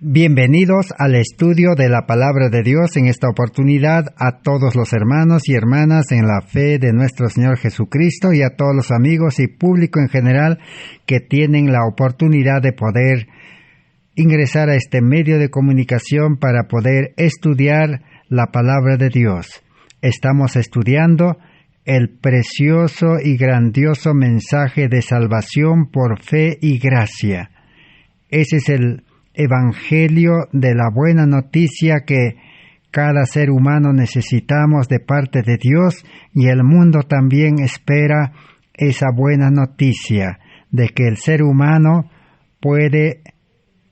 Bienvenidos al estudio de la Palabra de Dios. En esta oportunidad a todos los hermanos y hermanas en la fe de nuestro Señor Jesucristo y a todos los amigos y público en general que tienen la oportunidad de poder ingresar a este medio de comunicación para poder estudiar la Palabra de Dios. Estamos estudiando el precioso y grandioso mensaje de salvación por fe y gracia. Ese es el Evangelio de la buena noticia que cada ser humano necesitamos de parte de Dios, y el mundo también espera esa buena noticia de que el ser humano puede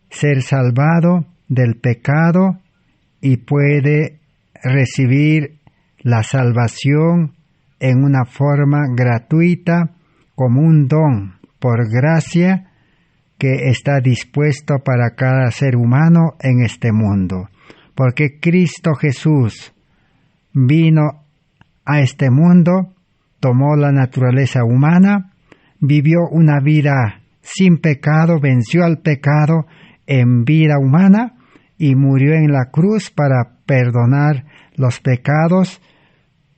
ser salvado del pecado y puede recibir la salvación en una forma gratuita como un don por gracia que está dispuesto para cada ser humano en este mundo. Porque Cristo Jesús vino a este mundo, tomó la naturaleza humana, vivió una vida sin pecado, venció al pecado en vida humana y murió en la cruz para perdonar los pecados,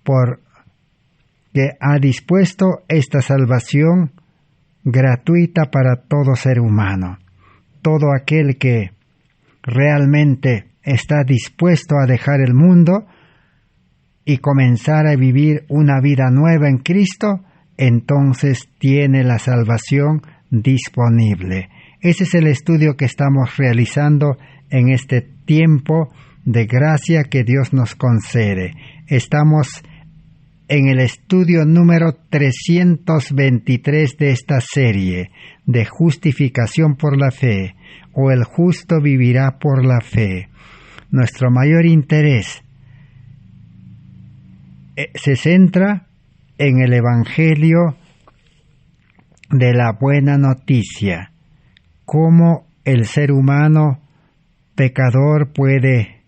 porque ha dispuesto esta salvación gratuita para todo ser humano. Todo aquel que realmente está dispuesto a dejar el mundo y comenzar a vivir una vida nueva en Cristo, entonces tiene la salvación disponible. Ese es el estudio que estamos realizando en este tiempo de gracia que Dios nos concede. Estamos en el estudio número 323 de esta serie de justificación por la fe, o el justo vivirá por la fe. Nuestro mayor interés se centra en el Evangelio de la buena noticia, cómo el ser humano pecador puede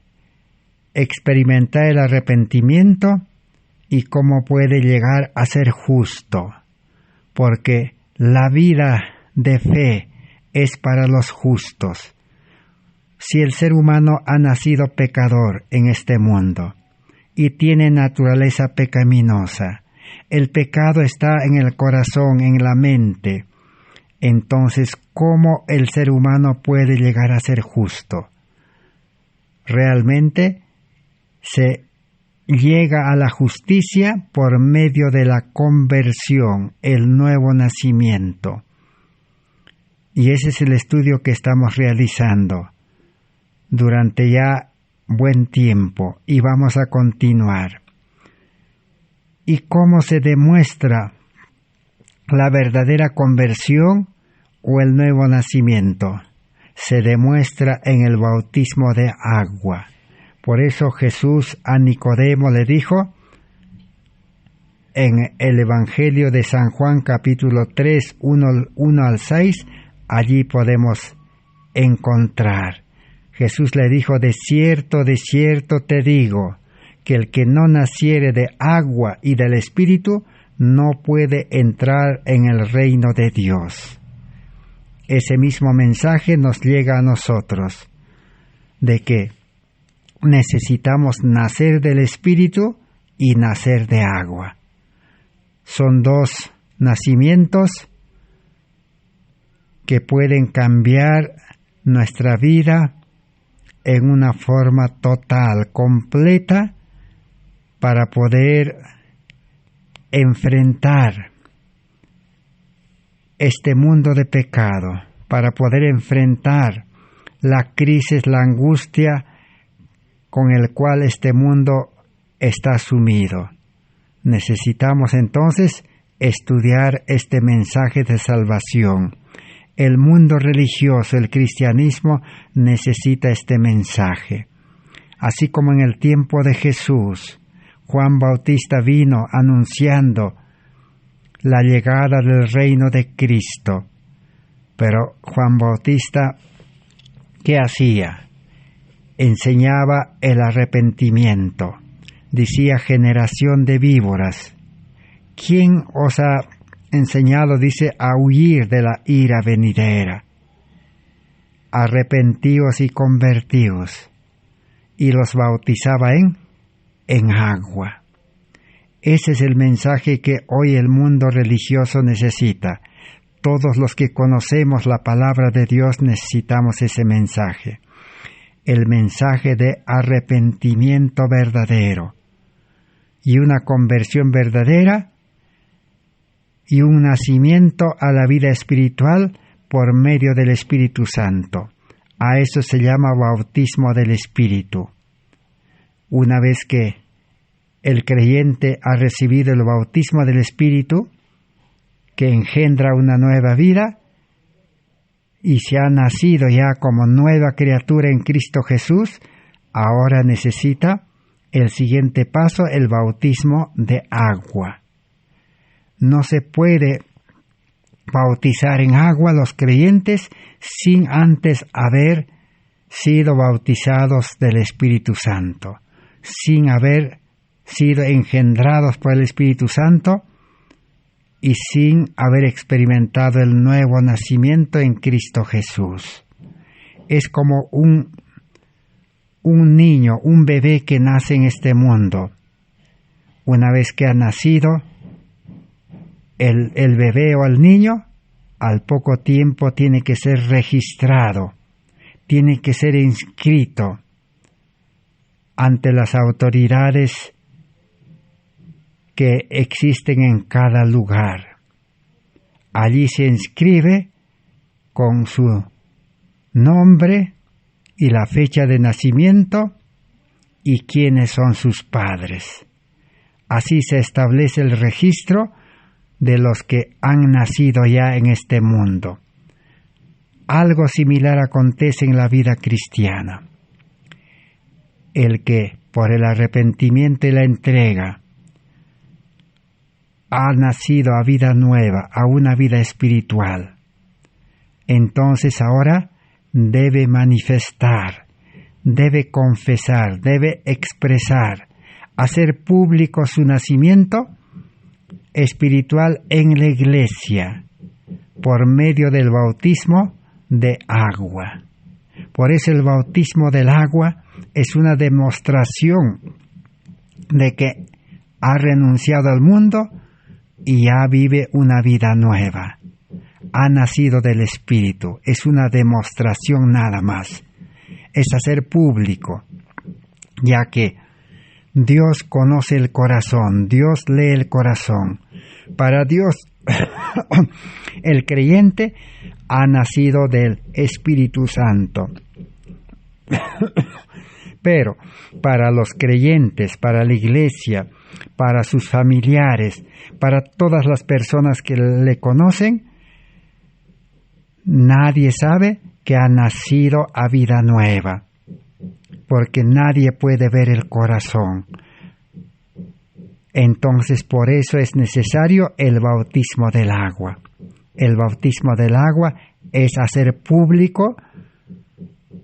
experimentar el arrepentimiento y cómo puede llegar a ser justo, porque la vida de fe es para los justos. Si el ser humano ha nacido pecador en este mundo y tiene naturaleza pecaminosa, el pecado está en el corazón, en la mente, entonces ¿cómo el ser humano puede llegar a ser justo? Realmente se llega a la justicia por medio de la conversión, el nuevo nacimiento. Y ese es el estudio que estamos realizando durante ya buen tiempo, y vamos a continuar. ¿Y cómo se demuestra la verdadera conversión o el nuevo nacimiento? Se demuestra en el bautismo de agua. Por eso Jesús a Nicodemo le dijo en el Evangelio de San Juan capítulo 3, 1 al 6, allí podemos encontrar. Jesús le dijo: de cierto te digo, que el que no naciere de agua y del Espíritu no puede entrar en el reino de Dios. Ese mismo mensaje nos llega a nosotros, de que necesitamos nacer del Espíritu y nacer de agua. Son dos nacimientos que pueden cambiar nuestra vida en una forma total, completa, para poder enfrentar este mundo de pecado, para poder enfrentar la crisis, la angustia con el cual este mundo está sumido. Necesitamos entonces estudiar este mensaje de salvación. El mundo religioso, el cristianismo, necesita este mensaje. Así como en el tiempo de Jesús, Juan Bautista vino anunciando la llegada del reino de Cristo. Pero Juan Bautista, ¿qué hacía? Enseñaba el arrepentimiento. Decía: generación de víboras, ¿quién os ha enseñado, dice, a huir de la ira venidera? arrepentíos y convertíos, y los bautizaba en agua. Ese es el mensaje que hoy el mundo religioso necesita. Todos los que conocemos la palabra de Dios necesitamos ese mensaje. El mensaje de arrepentimiento verdadero y una conversión verdadera y un nacimiento a la vida espiritual por medio del Espíritu Santo. A eso se llama bautismo del Espíritu. Una vez que el creyente ha recibido el bautismo del Espíritu, que engendra una nueva vida, y se ha nacido ya como nueva criatura en Cristo Jesús, ahora necesita el siguiente paso, el bautismo de agua. No se puede bautizar en agua los creyentes sin antes haber sido bautizados del Espíritu Santo, sin haber sido engendrados por el Espíritu Santo y sin haber experimentado el nuevo nacimiento en Cristo Jesús. Es como un niño, un bebé que nace en este mundo. Una vez que ha nacido, el bebé o el niño, al poco tiempo tiene que ser registrado, tiene que ser inscrito ante las autoridades que existen en cada lugar. Allí se inscribe con su nombre y la fecha de nacimiento y quiénes son sus padres. Así se establece el registro de los que han nacido ya en este mundo. Algo similar acontece en la vida cristiana. El que por el arrepentimiento y la entrega ha nacido a vida nueva, a una vida espiritual, entonces ahora debe manifestar, debe confesar, debe expresar, hacer público su nacimiento espiritual en la iglesia por medio del bautismo de agua. Por eso el bautismo del agua es una demostración de que ha renunciado al mundo y ya vive una vida nueva. Ha nacido del Espíritu. Es una demostración nada más. Es hacer público, ya que Dios conoce el corazón, Dios lee el corazón. Para Dios, el creyente ha nacido del Espíritu Santo. Pero para los creyentes, para la iglesia, para sus familiares, para todas las personas que le conocen, nadie sabe que ha nacido a vida nueva, porque nadie puede ver el corazón. Entonces, por eso es necesario el bautismo del agua. El bautismo del agua es hacer público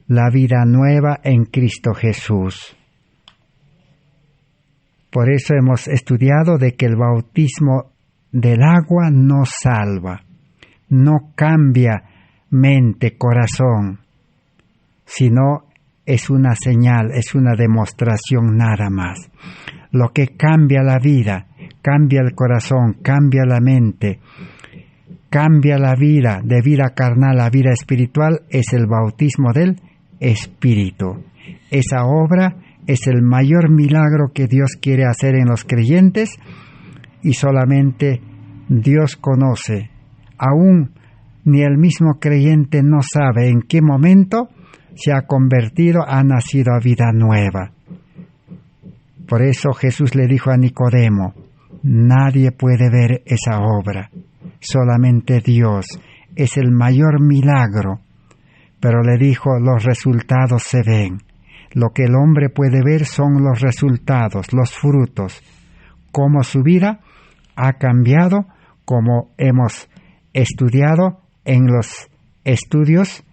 la vida nueva en Cristo Jesús. Por eso hemos estudiado de que el bautismo del agua no salva, no cambia mente, corazón, sino es una señal, es una demostración nada más. Lo que cambia la vida, cambia el corazón, cambia la mente, cambia la vida de vida carnal a vida espiritual es el bautismo del Espíritu. Esa obra es el mayor milagro que Dios quiere hacer en los creyentes y solamente Dios conoce. Aún ni el mismo creyente no sabe en qué momento se ha convertido, ha nacido a vida nueva. Por eso Jesús le dijo a Nicodemo, nadie puede ver esa obra, solamente Dios. Es el mayor milagro. Pero le dijo, los resultados se ven. Lo que el hombre puede ver son los resultados, los frutos, cómo su vida ha cambiado, como hemos estudiado en los estudios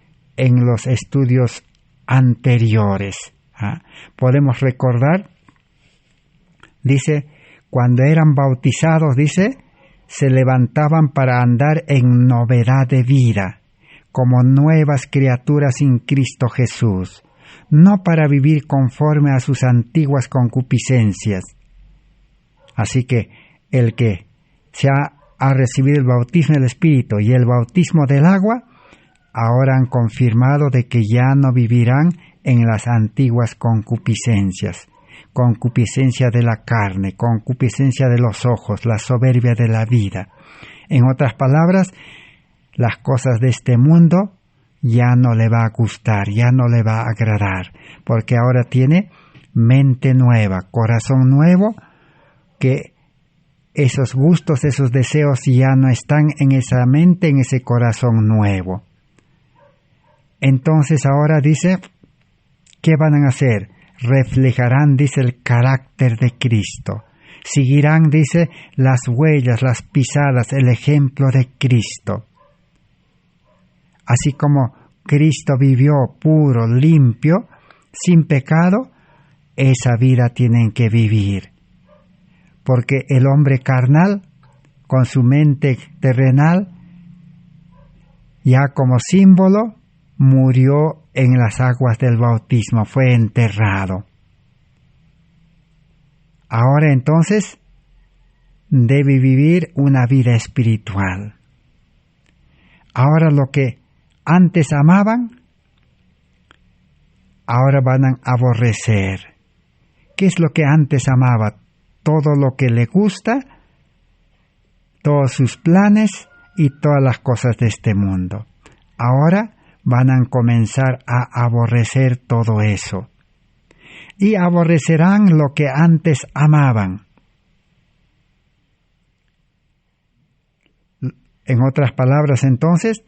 anteriores. Podemos recordar, dice, cuando eran bautizados, dice, se levantaban para andar en novedad de vida, como nuevas criaturas en Cristo Jesús, no para vivir conforme a sus antiguas concupiscencias. Así que el que ha recibido el bautismo del Espíritu y el bautismo del agua, ahora han confirmado de que ya no vivirán en las antiguas concupiscencias. Concupiscencia de la carne, concupiscencia de los ojos, la soberbia de la vida. En otras palabras, las cosas de este mundo ya no le va a gustar, ya no le va a agradar, porque ahora tiene mente nueva, corazón nuevo, que esos gustos, esos deseos ya no están en esa mente, en ese corazón nuevo. Entonces ahora dice, ¿qué van a hacer? Reflejarán, dice, el carácter de Cristo. Seguirán, dice, las huellas, las pisadas, el ejemplo de Cristo. Así como Cristo vivió puro, limpio, sin pecado, esa vida tienen que vivir. Porque el hombre carnal, con su mente terrenal, ya como símbolo, murió en las aguas del bautismo, fue enterrado. Ahora entonces debe vivir una vida espiritual. Ahora lo que antes amaban, ahora van a aborrecer. ¿Qué es lo que antes amaba? Todo lo que le gusta, todos sus planes y todas las cosas de este mundo. Ahora van a comenzar a aborrecer todo eso. Y aborrecerán lo que antes amaban. En otras palabras, entonces,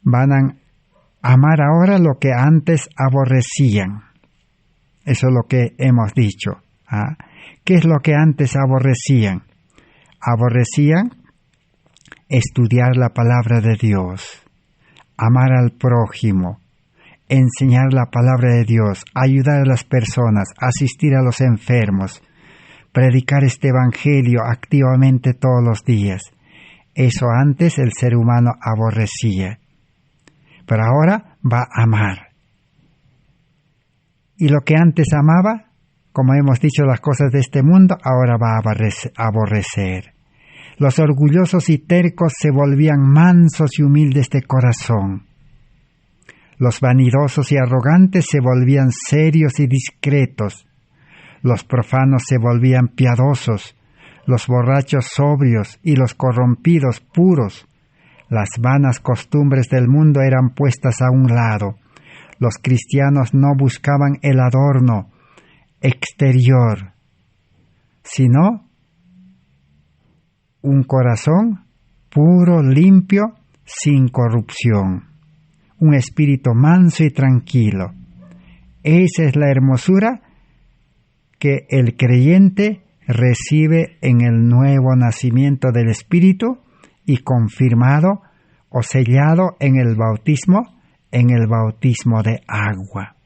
van a amar ahora lo que antes aborrecían. Eso es lo que hemos dicho. ¿Qué es lo que antes aborrecían? Aborrecían estudiar la palabra de Dios, amar al prójimo, enseñar la palabra de Dios, ayudar a las personas, asistir a los enfermos, predicar este evangelio activamente todos los días. Eso antes el ser humano aborrecía, pero ahora va a amar. Y lo que antes amaba, como hemos dicho, las cosas de este mundo, ahora va a aborrecer. Los orgullosos y tercos se volvían mansos y humildes de corazón. Los vanidosos y arrogantes se volvían serios y discretos. Los profanos se volvían piadosos, los borrachos sobrios y los corrompidos puros. Las vanas costumbres del mundo eran puestas a un lado. Los cristianos no buscaban el adorno exterior, sino un corazón puro, limpio, sin corrupción. Un espíritu manso y tranquilo. Esa es la hermosura que el creyente recibe en el nuevo nacimiento del Espíritu y confirmado o sellado en el bautismo de agua.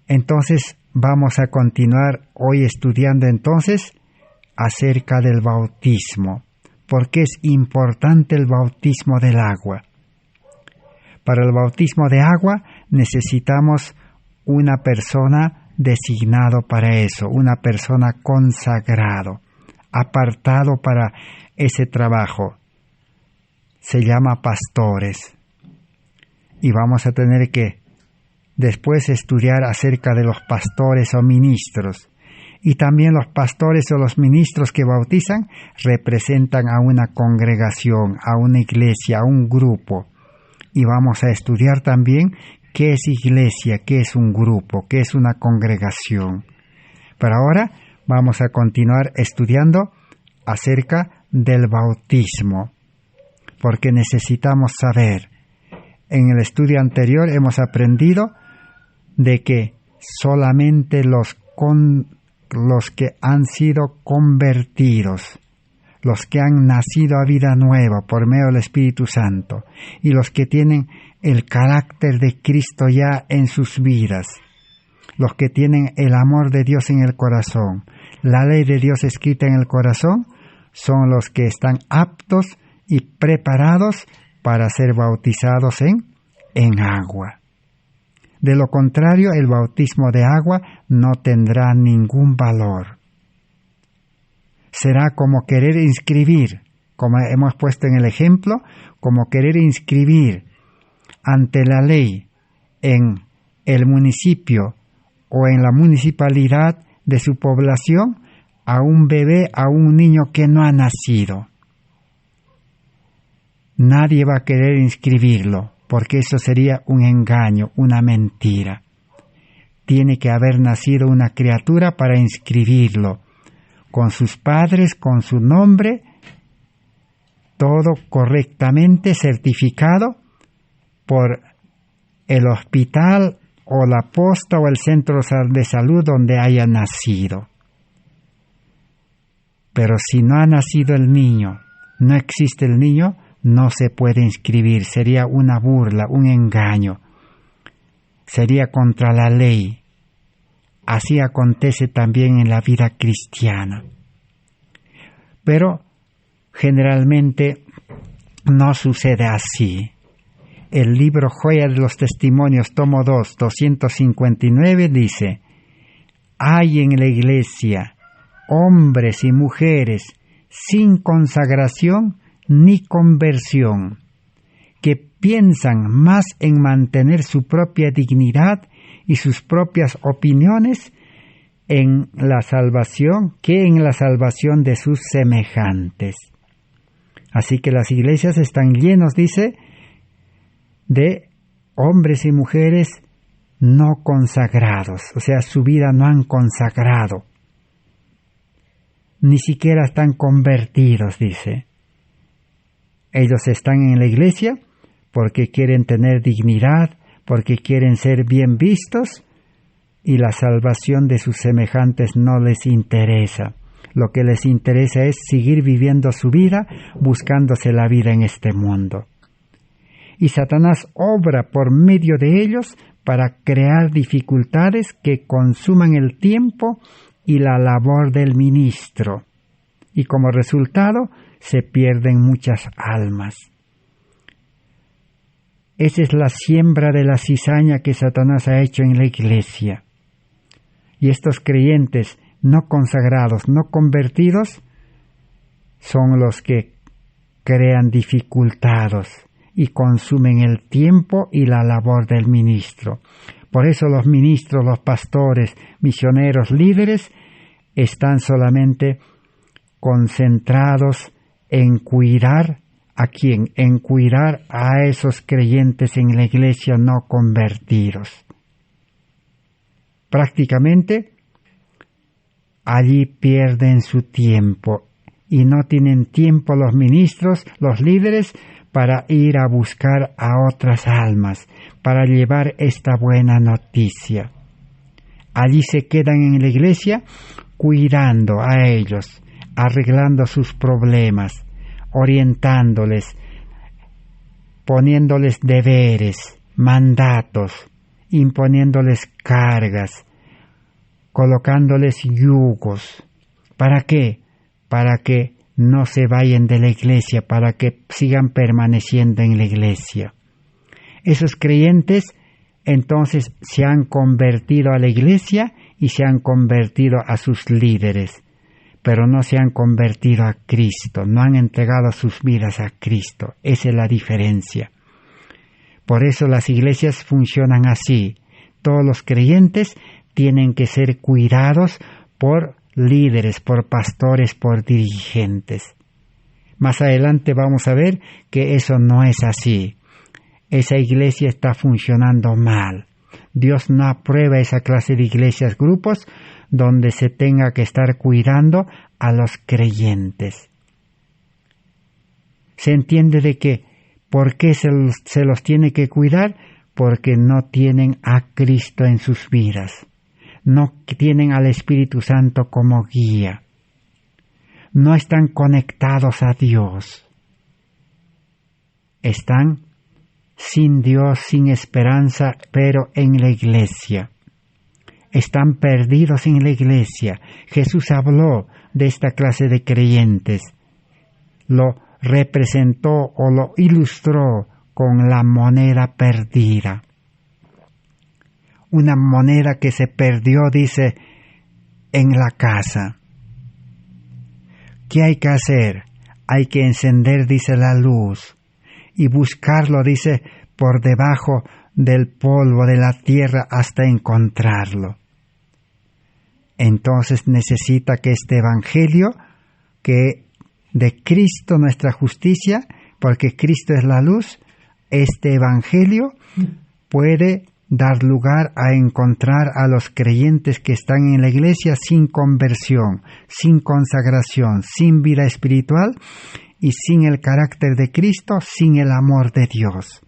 Entonces vamos a continuar hoy estudiando entonces acerca del bautismo. ¿Por qué es importante el bautismo del agua? Para el bautismo de agua necesitamos una persona designado para eso, una persona consagrado, apartado para ese trabajo. Se llama pastores. Y vamos a tener que después estudiar acerca de los pastores o ministros. Y también los pastores o los ministros que bautizan representan a una congregación, a una iglesia, a un grupo. Y vamos a estudiar también qué es iglesia, qué es un grupo, qué es una congregación. Pero ahora vamos a continuar estudiando acerca del bautismo, porque necesitamos saber. En el estudio anterior hemos aprendido de que solamente los que han sido convertidos, los que han nacido a vida nueva por medio del Espíritu Santo y los que tienen el carácter de Cristo ya en sus vidas, los que tienen el amor de Dios en el corazón, la ley de Dios escrita en el corazón, son los que están aptos y preparados para ser bautizados en agua. De lo contrario, el bautismo de agua no tendrá ningún valor. Será como querer inscribir, como hemos puesto en el ejemplo, como querer inscribir ante la ley en el municipio o en la municipalidad de su población a un bebé, a un niño que no ha nacido. Nadie va a querer inscribirlo, porque eso sería un engaño, una mentira. Tiene que haber nacido una criatura para inscribirlo, con sus padres, con su nombre, todo correctamente certificado por el hospital o la posta o el centro de salud donde haya nacido. Pero si no ha nacido el niño, no existe el niño, no se puede inscribir. Sería una burla, un engaño. Sería contra la ley. Así acontece también en la vida cristiana. Pero generalmente no sucede así. El libro Joya de los Testimonios, tomo 2, 259, dice: hay en la iglesia hombres y mujeres sin consagración ni conversión, que piensan más en mantener su propia dignidad y sus propias opiniones en la salvación que en la salvación de sus semejantes. Así que las iglesias están llenas, dice, de hombres y mujeres no consagrados, o sea, su vida no han consagrado, ni siquiera están convertidos, dice. Ellos están en la iglesia porque quieren tener dignidad, porque quieren ser bien vistos, y la salvación de sus semejantes no les interesa. Lo que les interesa es seguir viviendo su vida, buscándose la vida en este mundo. Y Satanás obra por medio de ellos para crear dificultades que consuman el tiempo y la labor del ministro. Y como resultado, se pierden muchas almas. Esa es la siembra de la cizaña que Satanás ha hecho en la iglesia. Y estos creyentes no consagrados, no convertidos, son los que crean dificultades y consumen el tiempo y la labor del ministro. Por eso los ministros, los pastores, misioneros, líderes, están solamente concentrados en cuidar ¿a quién? En cuidar a esos creyentes en la iglesia no convertidos. Prácticamente allí pierden su tiempo y no tienen tiempo los ministros, los líderes, para ir a buscar a otras almas, para llevar esta buena noticia. Allí se quedan en la iglesia cuidando a ellos, arreglando sus problemas, orientándoles, poniéndoles deberes, mandatos, imponiéndoles cargas, colocándoles yugos. ¿Para qué? Para que no se vayan de la iglesia, para que sigan permaneciendo en la iglesia. Esos creyentes entonces se han convertido a la iglesia y se han convertido a sus líderes, pero no se han convertido a Cristo, no han entregado sus vidas a Cristo. Esa es la diferencia. Por eso las iglesias funcionan así. Todos los creyentes tienen que ser cuidados por líderes, por pastores, por dirigentes. Más adelante vamos a ver que eso no es así. Esa iglesia está funcionando mal. Dios no aprueba esa clase de iglesias, grupos, donde se tenga que estar cuidando a los creyentes. Se entiende de que, ¿por qué se los tiene que cuidar? Porque no tienen a Cristo en sus vidas. No tienen al Espíritu Santo como guía. No están conectados a Dios. Están sin Dios, sin esperanza, pero en la iglesia. Están perdidos en la iglesia. Jesús habló de esta clase de creyentes. Lo representó o lo ilustró con la moneda perdida. Una moneda que se perdió, dice, en la casa. ¿Qué hay que hacer? Hay que encender, dice, la luz y buscarlo, dice, por debajo del polvo de la tierra hasta encontrarlo. Entonces necesita que este evangelio, que de Cristo nuestra justicia, porque Cristo es la luz, este evangelio puede dar lugar a encontrar a los creyentes que están en la iglesia sin conversión, sin consagración, sin vida espiritual y sin el carácter de Cristo, sin el amor de Dios.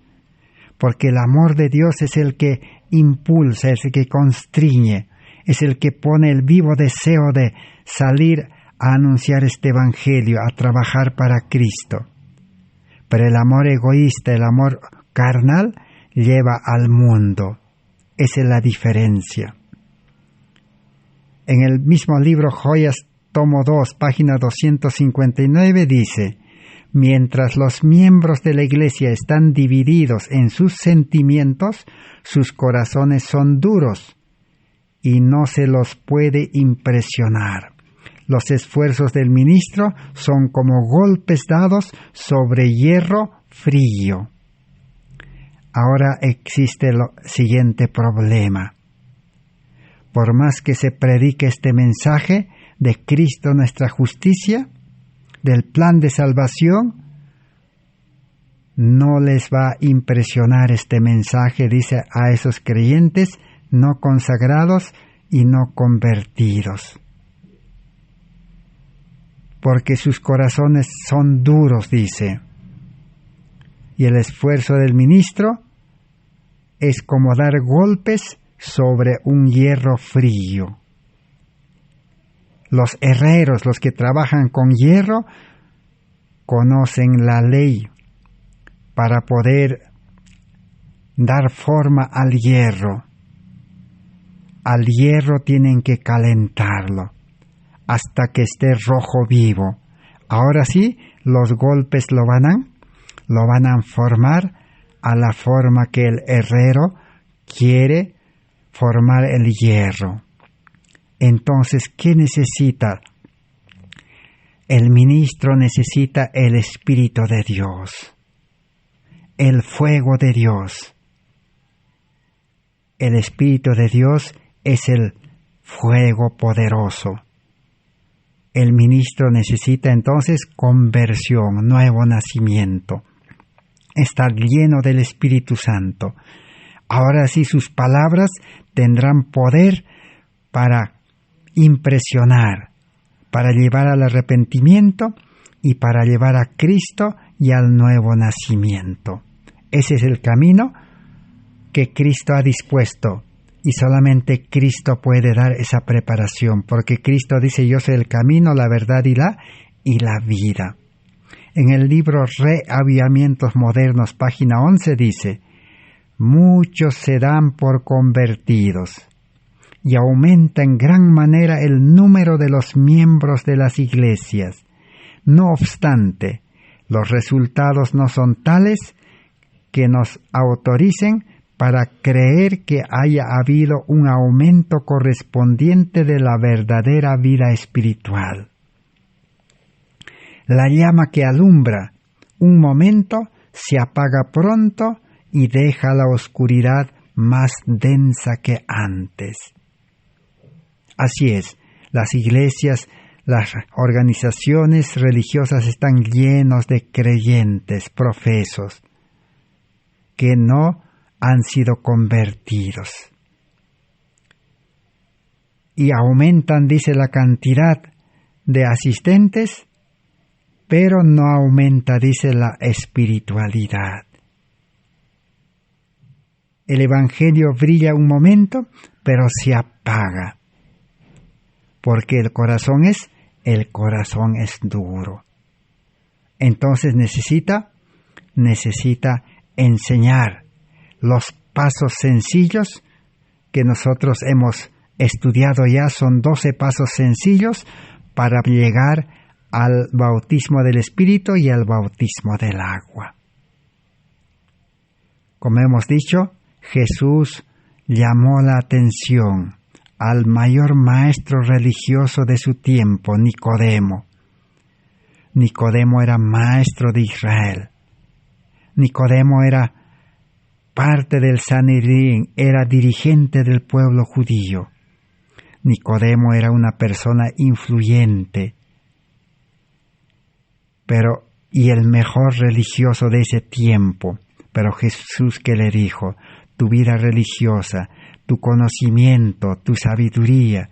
Porque el amor de Dios es el que impulsa, es el que constriñe, es el que pone el vivo deseo de salir a anunciar este evangelio, a trabajar para Cristo. Pero el amor egoísta, el amor carnal, lleva al mundo. Esa es la diferencia. En el mismo libro Joyas, tomo 2, página 259, dice: mientras los miembros de la iglesia están divididos en sus sentimientos, sus corazones son duros y no se los puede impresionar. Los esfuerzos del ministro son como golpes dados sobre hierro frío. Ahora existe el siguiente problema. Por más que se predique este mensaje de Cristo nuestra justicia, del plan de salvación, no les va a impresionar este mensaje, dice, a esos creyentes no consagrados y no convertidos. Porque sus corazones son duros, dice. Y el esfuerzo del ministro es como dar golpes sobre un hierro frío. Los herreros, los que trabajan con hierro, conocen la ley para poder dar forma al hierro. Al hierro tienen que calentarlo hasta que esté rojo vivo. Ahora sí, los golpes lo van a formar a la forma que el herrero quiere formar el hierro. Entonces, ¿qué necesita? El ministro necesita el Espíritu de Dios, el fuego de Dios. El Espíritu de Dios es el fuego poderoso. El ministro necesita entonces conversión, nuevo nacimiento, estar lleno del Espíritu Santo. Ahora sí, sus palabras tendrán poder para impresionar, para llevar al arrepentimiento y para llevar a Cristo y al nuevo nacimiento. Ese es el camino que Cristo ha dispuesto. Y solamente Cristo puede dar esa preparación, porque Cristo dice: yo soy el camino, la verdad y la vida. En el libro Reavivamientos Modernos, página 11, dice: muchos se dan por convertidos y aumenta en gran manera el número de los miembros de las iglesias. No obstante, los resultados no son tales que nos autoricen para creer que haya habido un aumento correspondiente de la verdadera vida espiritual. La llama que alumbra un momento se apaga pronto y deja la oscuridad más densa que antes. Así es, las iglesias, las organizaciones religiosas están llenos de creyentes profesos que no han sido convertidos. Y aumentan, dice, la cantidad de asistentes, pero no aumenta, dice, la espiritualidad. El evangelio brilla un momento, pero se apaga, porque el corazón es duro. Entonces necesita enseñar los pasos sencillos que nosotros hemos estudiado ya. Son 12 pasos sencillos para llegar al bautismo del Espíritu y al bautismo del agua. Como hemos dicho, Jesús llamó la atención al mayor maestro religioso de su tiempo, Nicodemo. Nicodemo era maestro de Israel. Nicodemo era parte del Sanedrín, era dirigente del pueblo judío. Nicodemo era una persona influyente, y el mejor religioso de ese tiempo. Pero Jesús, ¿qué le dijo? Tu vida religiosa, tu conocimiento, tu sabiduría,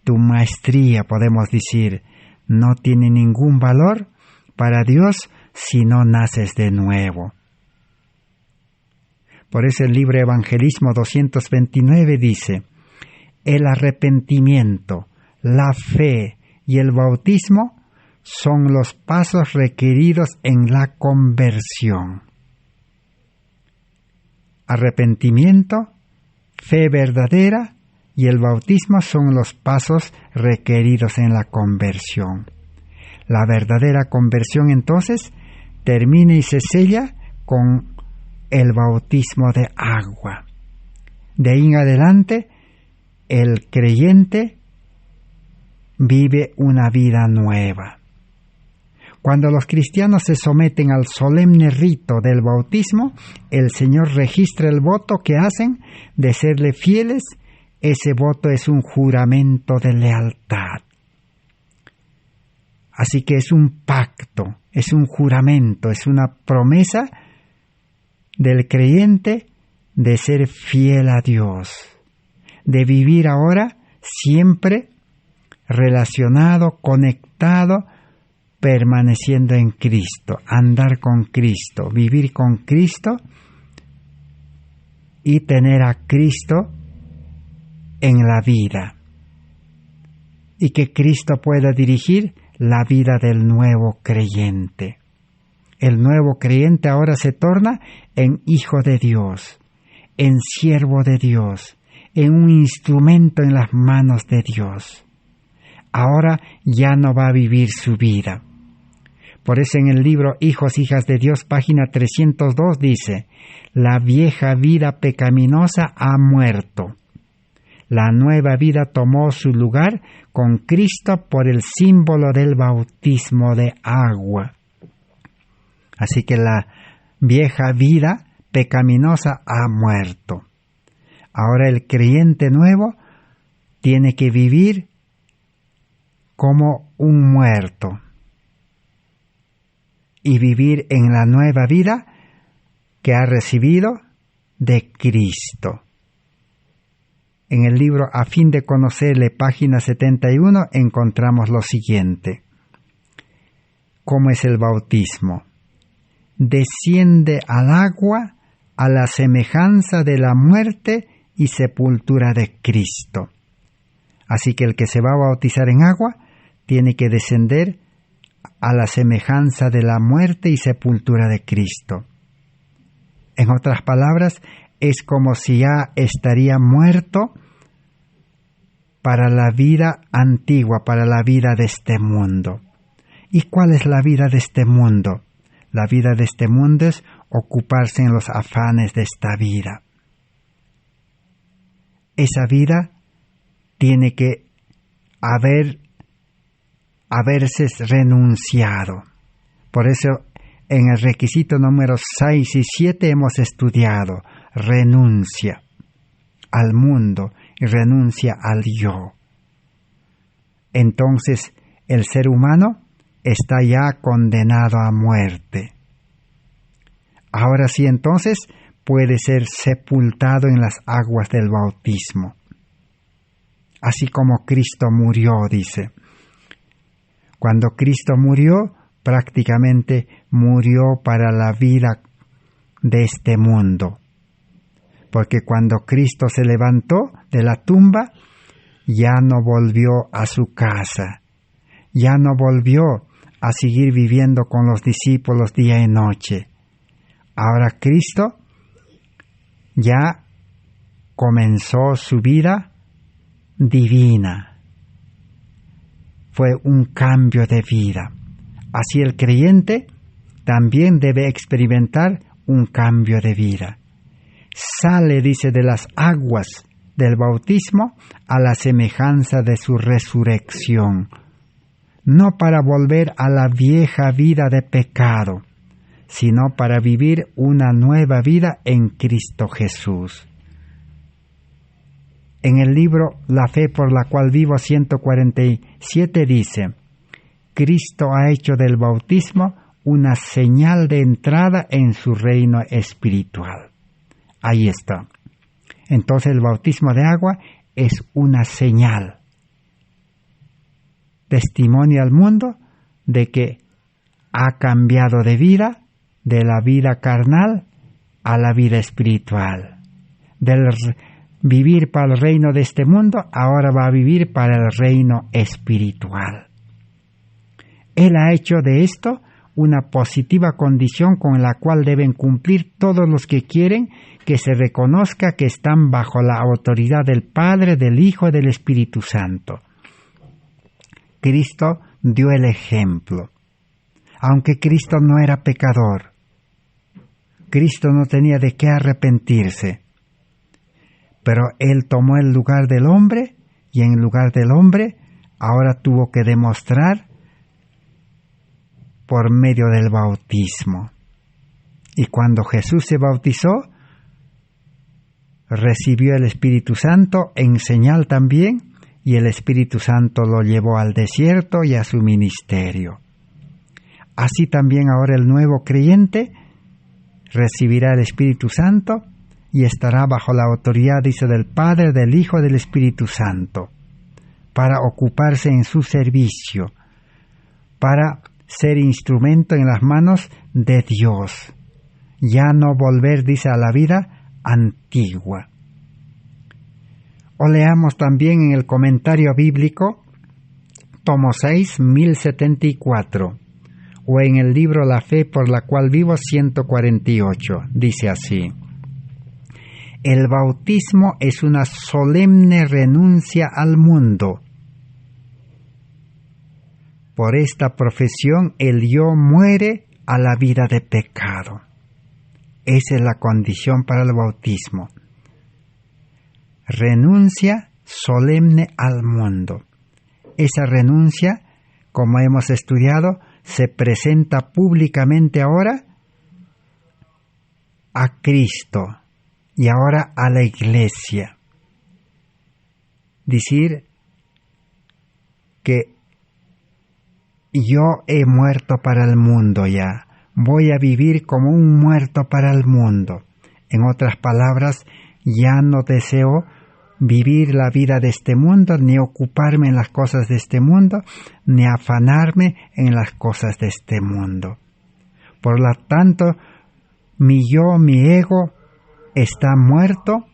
tu maestría, podemos decir, no tiene ningún valor para Dios si no naces de nuevo. Por eso el libro Evangelismo 229 dice: el arrepentimiento, la fe y el bautismo son los pasos requeridos en la conversión. Arrepentimiento, fe verdadera y el bautismo son los pasos requeridos en la conversión. La verdadera conversión entonces termina y se sella con el bautismo de agua. De ahí en adelante, el creyente vive una vida nueva. Cuando los cristianos se someten al solemne rito del bautismo, el Señor registra el voto que hacen de serle fieles. Ese voto es un juramento de lealtad. Así que es un pacto, es un juramento, es una promesa del creyente de ser fiel a Dios, de vivir ahora siempre relacionado, conectado, permaneciendo en Cristo, andar con Cristo, vivir con Cristo y tener a Cristo en la vida. Y que Cristo pueda dirigir la vida del nuevo creyente. El nuevo creyente ahora se torna en hijo de Dios, en siervo de Dios, en un instrumento en las manos de Dios. Ahora ya no va a vivir su vida. Por eso en el libro Hijos, Hijas de Dios, página 302 dice: la vieja vida pecaminosa ha muerto. La nueva vida tomó su lugar con Cristo por el símbolo del bautismo de agua. Así que la vieja vida pecaminosa ha muerto. Ahora el creyente nuevo tiene que vivir como un muerto y vivir en la nueva vida que ha recibido de Cristo. En el libro A fin de conocerle, página 71, encontramos lo siguiente. ¿Cómo es el bautismo? Desciende al agua a la semejanza de la muerte y sepultura de Cristo. Así que el que se va a bautizar en agua tiene que descender a la semejanza de la muerte y sepultura de Cristo. En otras palabras, es como si ya estaría muerto para la vida antigua, para la vida de este mundo. ¿Y cuál es la vida de este mundo? La vida de este mundo es ocuparse en los afanes de esta vida. Esa vida tiene que haberse renunciado. Por eso en el requisito número 6 y 7 hemos estudiado: renuncia al mundo y renuncia al yo. Entonces el ser humano está ya condenado a muerte. Ahora sí, entonces puede ser sepultado en las aguas del bautismo. Así como Cristo murió, dice. Cuando Cristo murió, prácticamente murió para la vida de este mundo. Porque cuando Cristo se levantó de la tumba, ya no volvió a su casa. Ya no volvió a seguir viviendo con los discípulos día y noche. Ahora Cristo ya comenzó su vida divina. fue un cambio de vida. Así el creyente también debe experimentar un cambio de vida. Sale, dice, de las aguas del bautismo a la semejanza de su resurrección, no para volver a la vieja vida de pecado, sino para vivir una nueva vida en Cristo Jesús. En el libro La fe por la cual vivo 147 dice: Cristo ha hecho del bautismo una señal de entrada en su reino espiritual. Ahí está. Entonces el bautismo de agua es una señal. Testimonio al mundo de que ha cambiado de vida, de la vida carnal a la vida espiritual. Del vivir para el reino de este mundo, ahora va a vivir para el reino espiritual. Él ha hecho de esto una positiva condición con la cual deben cumplir todos los que quieren que se reconozca que están bajo la autoridad del Padre, del Hijo y del Espíritu Santo. Cristo dio el ejemplo. Aunque Cristo no era pecador, Cristo no tenía de qué arrepentirse, pero Él tomó el lugar del hombre y en lugar del hombre ahora tuvo que demostrar por medio del bautismo. Y cuando Jesús se bautizó, recibió el Espíritu Santo en señal también, y el Espíritu Santo lo llevó al desierto y a su ministerio. Así también ahora el nuevo creyente recibirá el Espíritu Santo y estará bajo la autoridad, dice, del Padre, del Hijo y del Espíritu Santo, para ocuparse en su servicio, para ser instrumento en las manos de Dios, ya no volver, dice, a la vida antigua. O leamos también en el comentario bíblico, tomo 6, 1074, o en el libro La fe por la cual vivo 148, dice así: el bautismo es una solemne renuncia al mundo. Por esta profesión el yo muere a la vida de pecado. Esa es la condición para el bautismo. Renuncia solemne al mundo. Esa renuncia, como hemos estudiado, se presenta públicamente ahora a Cristo y ahora a la Iglesia. Decir que yo he muerto para el mundo ya, voy a vivir como un muerto para el mundo. En otras palabras, ya no deseo vivir la vida de este mundo, ni ocuparme en las cosas de este mundo, ni afanarme en las cosas de este mundo. Por lo tanto, mi yo, mi ego, está muerto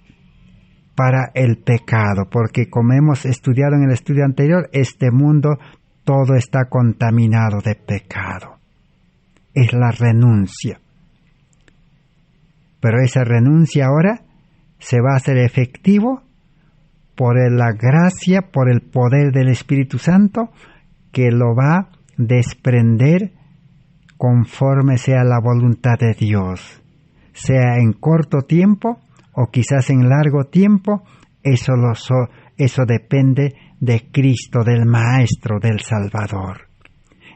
para el pecado, porque como hemos estudiado en el estudio anterior, este mundo todo está contaminado de pecado. Es la renuncia. Pero esa renuncia ahora se va a hacer efectivo por la gracia, por el poder del Espíritu Santo, que lo va a desprender conforme sea la voluntad de Dios. Sea en corto tiempo o quizás en largo tiempo, eso depende de Cristo, del Maestro, del Salvador.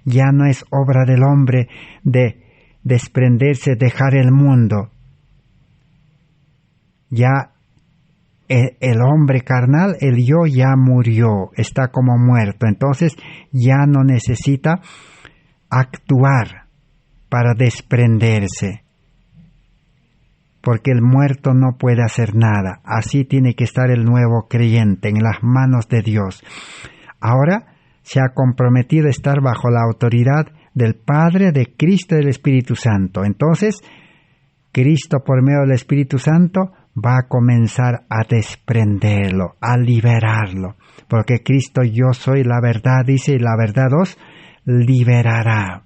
Ya no es obra del hombre de desprenderse, dejar el mundo. Ya el hombre carnal, el yo ya murió, está como muerto. Entonces ya no necesita actuar para desprenderse, porque el muerto no puede hacer nada. Así tiene que estar el nuevo creyente, en las manos de Dios. Ahora se ha comprometido a estar bajo la autoridad del Padre, de Cristo y del Espíritu Santo. Entonces, Cristo, por medio del Espíritu Santo, va a comenzar a desprenderlo, a liberarlo. Porque Cristo, yo soy la verdad, dice, y la verdad os liberará.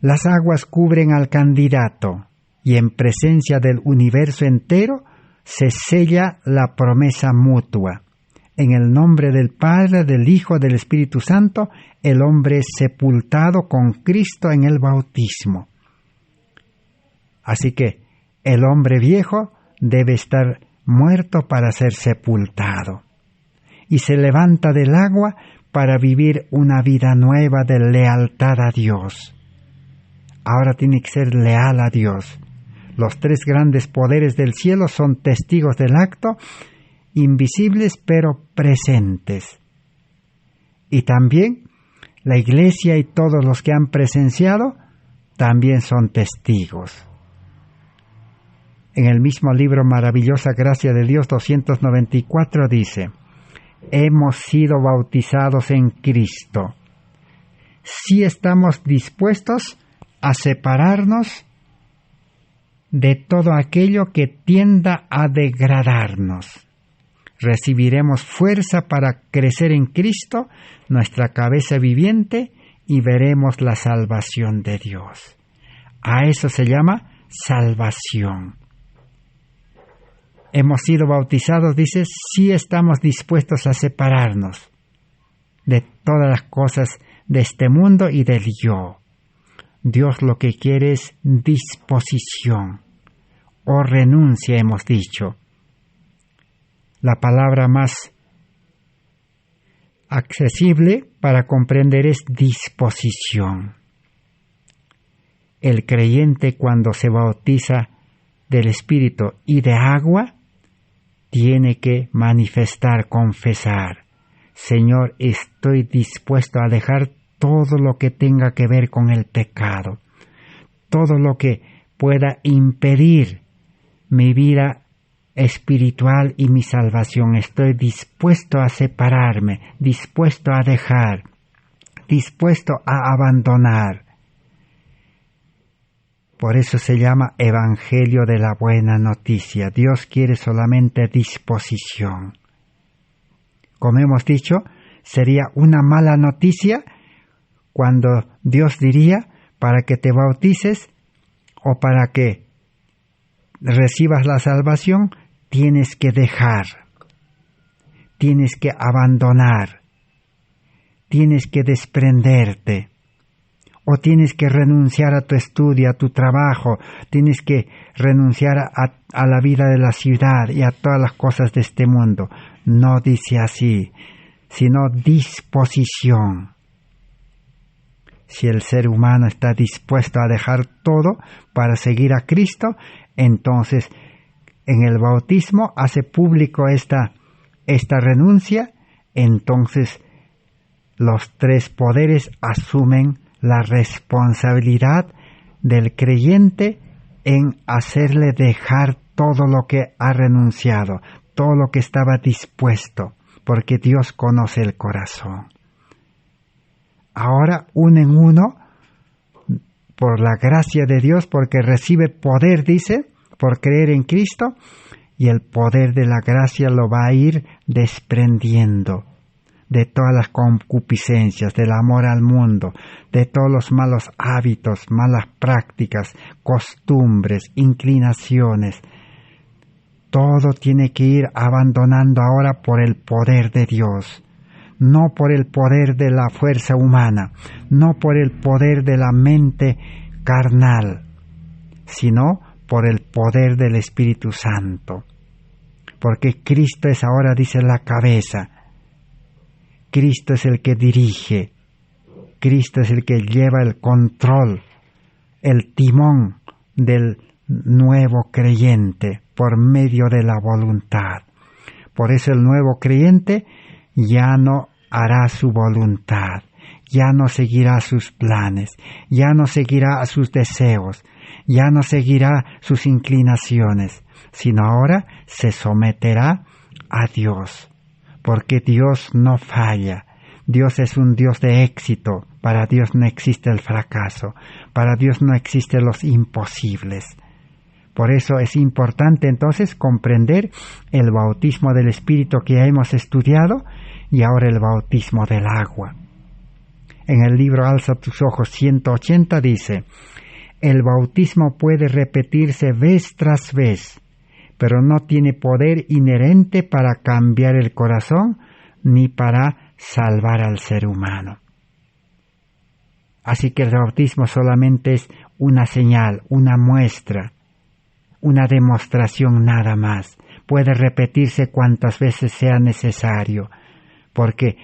Las aguas cubren al candidato, y en presencia del universo entero se sella la promesa mutua. En el nombre del Padre, del Hijo, del Espíritu Santo, el hombre es sepultado con Cristo en el bautismo. Así que el hombre viejo debe estar muerto para ser sepultado. Y se levanta del agua para vivir una vida nueva de lealtad a Dios. Ahora tiene que ser leal a Dios. Los tres grandes poderes del cielo son testigos del acto, invisibles pero presentes. Y también la Iglesia y todos los que han presenciado también son testigos. En el mismo libro Maravillosa Gracia de Dios 294 dice: hemos sido bautizados en Cristo. Si estamos dispuestos a separarnos de todo aquello que tienda a degradarnos. Recibiremos fuerza para crecer en Cristo, nuestra cabeza viviente, y veremos la salvación de Dios. A eso se llama salvación. Hemos sido bautizados, dice, si estamos dispuestos a separarnos de todas las cosas de este mundo y del yo. Dios lo que quiere es disposición o renuncia, hemos dicho. La palabra más accesible para comprender es disposición. El creyente, cuando se bautiza del Espíritu y de agua, tiene que manifestar, confesar: Señor, estoy dispuesto a dejar todo lo que tenga que ver con el pecado, todo lo que pueda impedir mi vida espiritual y mi salvación. Estoy dispuesto a separarme, dispuesto a dejar, dispuesto a abandonar. Por eso se llama Evangelio de la Buena Noticia. Dios quiere solamente disposición. Como hemos dicho, sería una mala noticia cuando Dios diría: para que te bautices o para que recibas la salvación, tienes que dejar, tienes que abandonar, tienes que desprenderte, o tienes que renunciar a tu estudio, a tu trabajo, tienes que renunciar a la vida de la ciudad y a todas las cosas de este mundo. No dice así, sino disposición. Si el ser humano está dispuesto a dejar todo para seguir a Cristo, entonces en el bautismo hace público esta renuncia, entonces los tres poderes asumen la responsabilidad del creyente en hacerle dejar todo lo que ha renunciado, todo lo que estaba dispuesto, porque Dios conoce el corazón. Ahora uno en uno, por la gracia de Dios, porque recibe poder, dice, por creer en Cristo, y el poder de la gracia lo va a ir desprendiendo de todas las concupiscencias, del amor al mundo, de todos los malos hábitos, malas prácticas, costumbres, inclinaciones. Todo tiene que ir abandonando ahora por el poder de Dios. No por el poder de la fuerza humana, no por el poder de la mente carnal, sino por el poder del Espíritu Santo. Porque Cristo es ahora, dice, la cabeza. Cristo es el que dirige. Cristo es el que lleva el control, el timón del nuevo creyente por medio de la voluntad. Por eso el nuevo creyente ya no hará su voluntad, ya no seguirá sus planes, ya no seguirá sus deseos, ya no seguirá sus inclinaciones, sino ahora se someterá a Dios, porque Dios no falla. Dios es un Dios de éxito. Para Dios no existe el fracaso, para Dios no existen los imposibles. Por eso es importante entonces comprender el bautismo del Espíritu que ya hemos estudiado y ahora el bautismo del agua. En el libro Alza tus ojos 180 dice: el bautismo puede repetirse vez tras vez, pero no tiene poder inherente para cambiar el corazón ni para salvar al ser humano. Así que el bautismo solamente es una señal, una muestra, una demostración nada más. Puede repetirse cuantas veces sea necesario, porque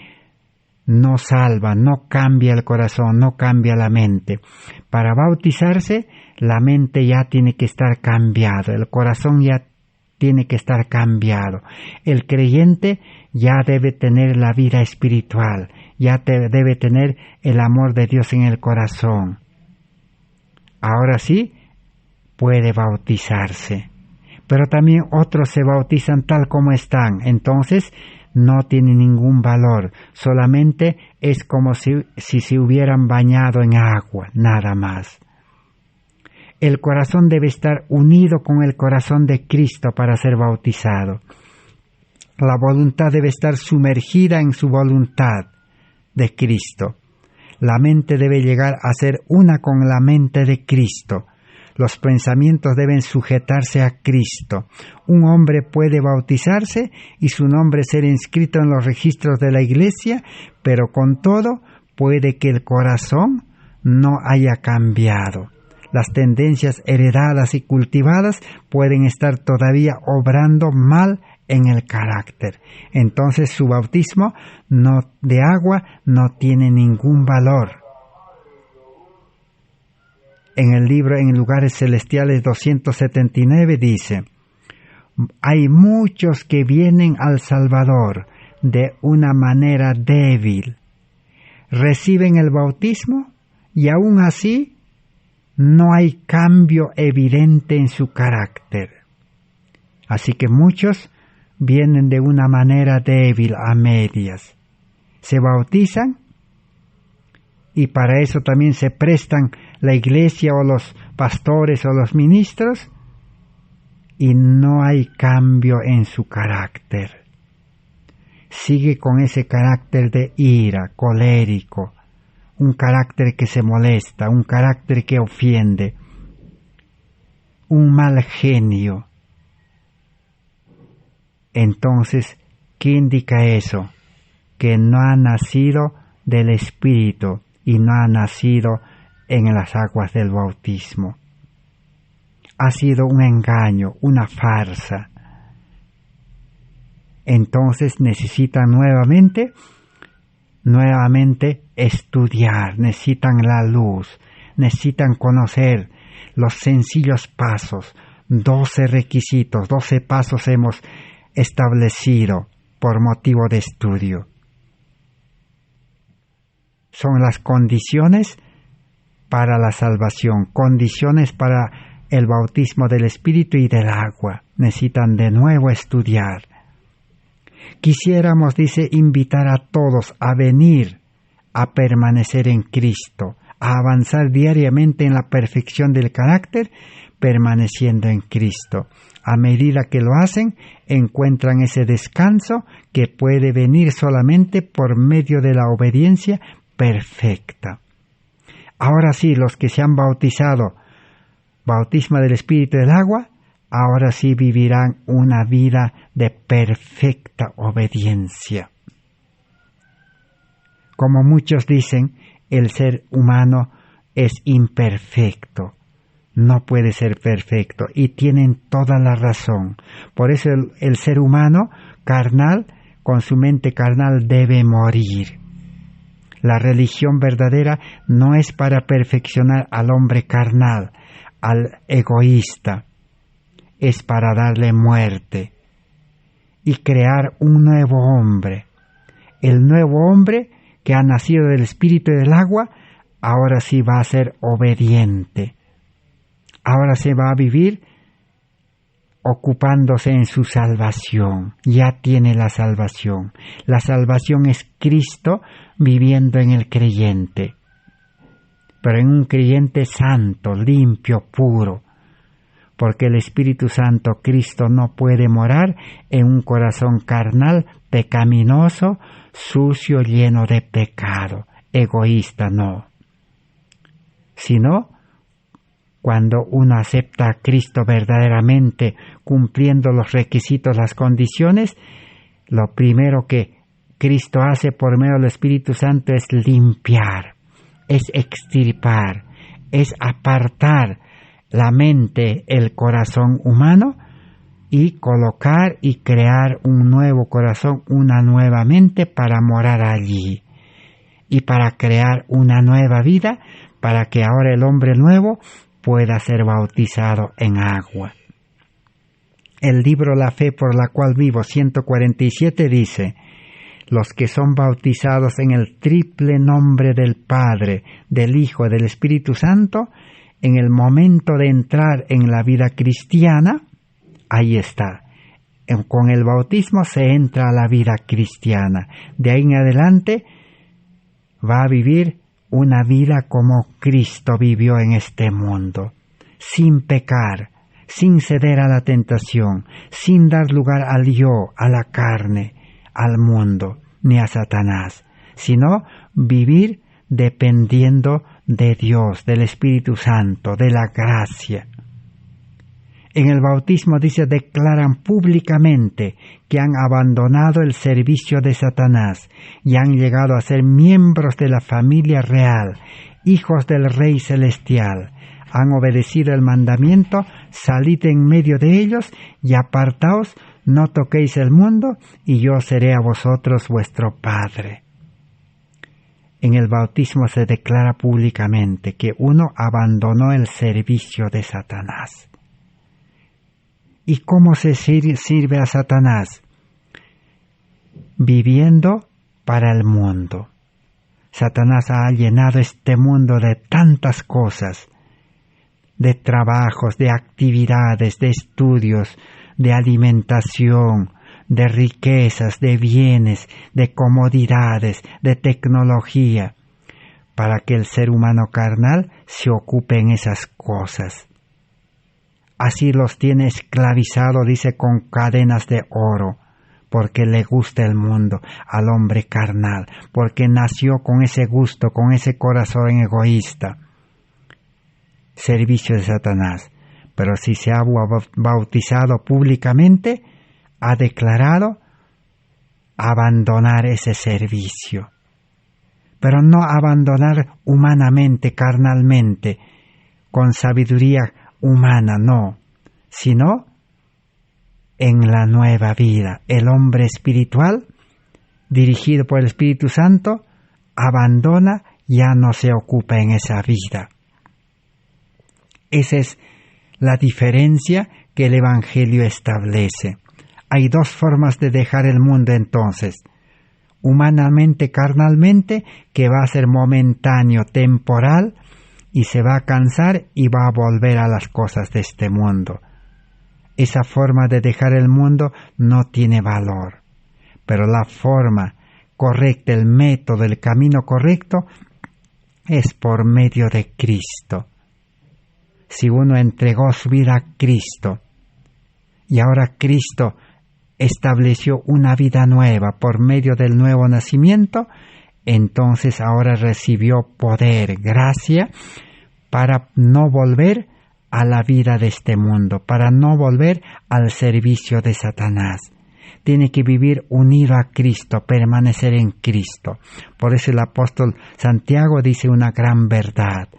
no salva, no cambia el corazón, no cambia la mente. Para bautizarse, la mente ya tiene que estar cambiada, el corazón ya tiene que estar cambiado. El creyente ya debe tener la vida espiritual, ya debe tener el amor de Dios en el corazón. Ahora sí, puede bautizarse. Pero también otros se bautizan tal como están, entonces no tiene ningún valor, solamente es como si se hubieran bañado en agua, nada más. El corazón debe estar unido con el corazón de Cristo para ser bautizado. La voluntad debe estar sumergida en su voluntad de Cristo. La mente debe llegar a ser una con la mente de Cristo. Los pensamientos deben sujetarse a Cristo. Un hombre puede bautizarse y su nombre ser inscrito en los registros de la Iglesia, pero con todo puede que el corazón no haya cambiado. Las tendencias heredadas y cultivadas pueden estar todavía obrando mal en el carácter. Entonces su bautismo de agua no tiene ningún valor. En el libro En Lugares Celestiales 279 dice: hay muchos que vienen al Salvador de una manera débil. Reciben el bautismo y aún así no hay cambio evidente en su carácter. Así que muchos vienen de una manera débil, a medias. Se bautizan y para eso también se prestan la iglesia o los pastores o los ministros y no hay cambio en su carácter. Sigue con ese carácter de ira, colérico, un carácter que se molesta, un carácter que ofiende, un mal genio. Entonces, ¿qué indica eso? Que no ha nacido del Espíritu y no ha nacido en las aguas del bautismo. Ha sido un engaño, una farsa. Entonces necesitan nuevamente estudiar, necesitan la luz, necesitan conocer los sencillos pasos, 12 requisitos, 12 pasos hemos establecido por motivo de estudio. Son las condiciones para la salvación, condiciones para el bautismo del Espíritu y del agua. Necesitan de nuevo estudiar. Quisiéramos, dice, invitar a todos a venir a permanecer en Cristo, a avanzar diariamente en la perfección del carácter, permaneciendo en Cristo. A medida que lo hacen, encuentran ese descanso que puede venir solamente por medio de la obediencia perfecta. Ahora sí, los que se han bautizado, bautismo del Espíritu y del agua, ahora sí vivirán una vida de perfecta obediencia. Como muchos dicen, el ser humano es imperfecto, no puede ser perfecto, y tienen toda la razón. Por eso el ser humano carnal, con su mente carnal, debe morir. La religión verdadera no es para perfeccionar al hombre carnal, al egoísta, es para darle muerte y crear un nuevo hombre. El nuevo hombre que ha nacido del Espíritu y del agua, ahora sí va a ser obediente. Ahora se va a vivir ocupándose en su salvación. Ya tiene la salvación. La salvación es Cristo viviendo en el creyente. Pero en un creyente santo, limpio, puro. Porque el Espíritu Santo, Cristo, no puede morar en un corazón carnal, pecaminoso, sucio, lleno de pecado, egoísta, no. Sino, Cuando uno acepta a Cristo verdaderamente, cumpliendo los requisitos, las condiciones, lo primero que Cristo hace por medio del Espíritu Santo es limpiar, es extirpar, es apartar la mente, el corazón humano y colocar y crear un nuevo corazón, una nueva mente para morar allí y para crear una nueva vida para que ahora el hombre nuevo pueda ser bautizado en agua. El libro La Fe por la cual vivo, 147, dice: los que son bautizados en el triple nombre del Padre, del Hijo y del Espíritu Santo, en el momento de entrar en la vida cristiana, ahí está. Con el bautismo se entra a la vida cristiana. De ahí en adelante va a vivir una vida como Cristo vivió en este mundo, sin pecar, sin ceder a la tentación, sin dar lugar al yo, a la carne, al mundo, ni a Satanás, sino vivir dependiendo de Dios, del Espíritu Santo, de la gracia. En el bautismo dice, declaran públicamente que han abandonado el servicio de Satanás y han llegado a ser miembros de la familia real, hijos del Rey Celestial. Han obedecido el mandamiento, salid en medio de ellos y apartaos, no toquéis el mundo, y yo seré a vosotros vuestro Padre. En el bautismo se declara públicamente que uno abandonó el servicio de Satanás. ¿Y cómo se sirve a Satanás? Viviendo para el mundo. Satanás ha llenado este mundo de tantas cosas, de trabajos, de actividades, de estudios, de alimentación, de riquezas, de bienes, de comodidades, de tecnología, para que el ser humano carnal se ocupe en esas cosas. Así los tiene esclavizado, dice, con cadenas de oro, porque le gusta el mundo al hombre carnal, porque nació con ese gusto, con ese corazón egoísta. Servicio de Satanás. Pero si se ha bautizado públicamente, ha declarado abandonar ese servicio. Pero no abandonar humanamente, carnalmente, con sabiduría humana, no, sino en la nueva vida. El hombre espiritual, dirigido por el Espíritu Santo, abandona, ya no se ocupa en esa vida. Esa es la diferencia que el Evangelio establece. Hay dos formas de dejar el mundo entonces. Humanamente, carnalmente, que va a ser momentáneo, temporal, y se va a cansar y va a volver a las cosas de este mundo. Esa forma de dejar el mundo no tiene valor. Pero la forma correcta, el método, el camino correcto, es por medio de Cristo. Si uno entregó su vida a Cristo y ahora Cristo estableció una vida nueva por medio del nuevo nacimiento, entonces ahora recibió poder, gracia, para no volver a la vida de este mundo, para no volver al servicio de Satanás. Tiene que vivir unido a Cristo, permanecer en Cristo. Por eso el apóstol Santiago dice una gran verdad.